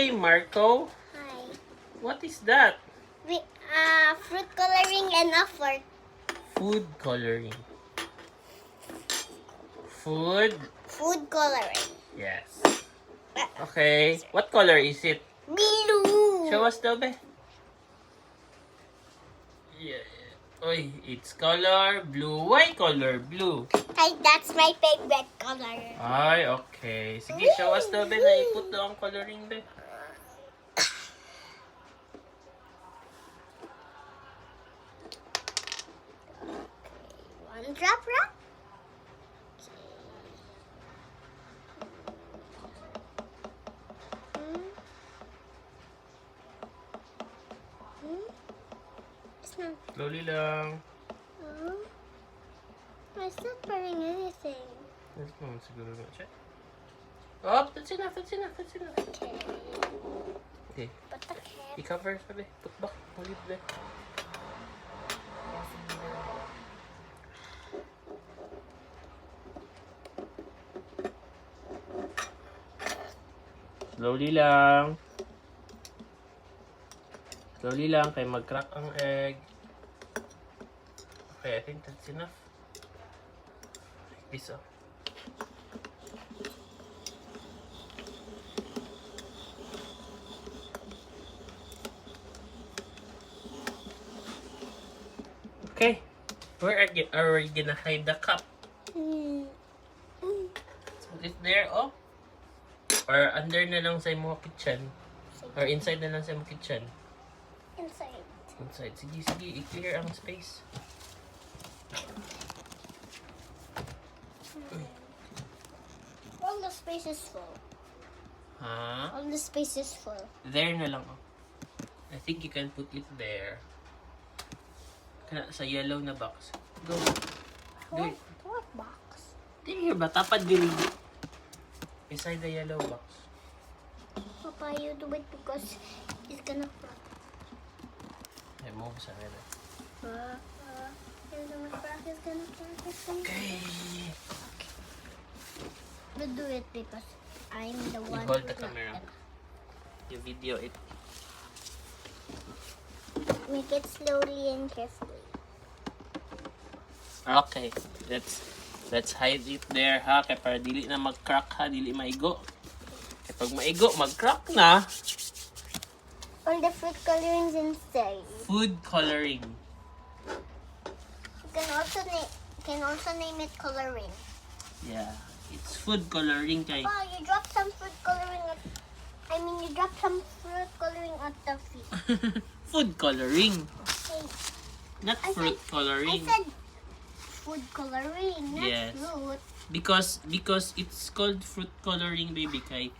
Hi, Marco. Hi. What is that? Fruit coloring and offer. Food coloring. Food? Food coloring. Yes. Okay. What color is it? Blue. Show us, Dobe. Yeah. Oy, it's color blue. Why color blue? Hi, that's my favorite color. Ay, okay. Sige, show us, Dobe, na iput daw ang coloring, be. One drop. It's not. Slowly lang. It's not burning anything. There's no one siguro na siya. Oh, that's enough. Okay. Okay. Put the cap. I-cover, sabi. Put back. Ulit, be. Slowly lang. Slowly lang, kaya mag-crack ang egg. Okay, I think that's enough. Like this, oh. Okay, where are we gonna hide the cup? Put it there, oh. Or under na lang sa mo kitchen. Or inside na lang sa mo kitchen. Inside. Inside. Sige, i-clear ang space. All the space is full. Ha? All the space is full. There na lang, oh. I think you can put it there. Sa yellow na box. Go. Do it. What box? There ba? Tapad dili. Beside the yellow box. Papa, you do it because it's gonna crack. Ay, move sa nila. It's gonna crack. Okay. You do it because I'm the You one. hold the who's not camera. gonna- You video it. Make it slowly and carefully. Okay. Let's hide it there, ha? Kaya para dili na mag-crack, ha? Dili maigo. Kaya pag maigo, mag-crack na. All the fruit colorings inside. Food coloring. You can also name it coloring. Yeah. It's food coloring, kay. Oh, you dropped some fruit coloring you dropped some fruit coloring at the feet. Food coloring. Okay. Not I fruit I coloring. said food coloring, not Yes. fruit. Because it's called fruit coloring, baby, kay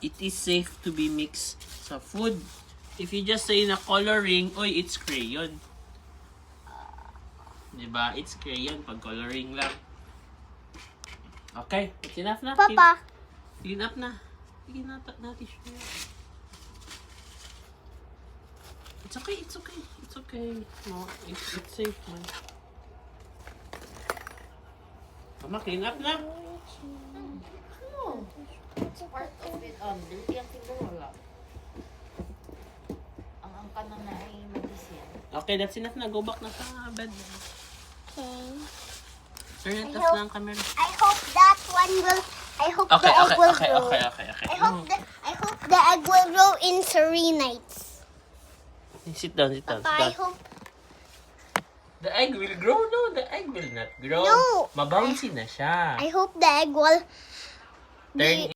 it is safe to be mixed sa food. If you just say na coloring, oy, it's crayon. Diba? It's crayon pag coloring lang. Okay, it's enough na. Papa, Clean up na. Sige na, natin siya. It's okay. No, it's safe, man. Mama, clean up na. No. It's part of it. Dirty ang siguro wala. Ang angka na ay medicine. Okay, that's enough na. Go back na sa bed. okay. Turn it I off hope- na ang camera. I hope that one will. I hope Okay, the egg will okay. grow. I hope the egg will grow in serenites. Sit down. Papa, I hope. The egg will grow? No, the egg will not grow. No. Mabouncy na siya. I hope the egg will Turn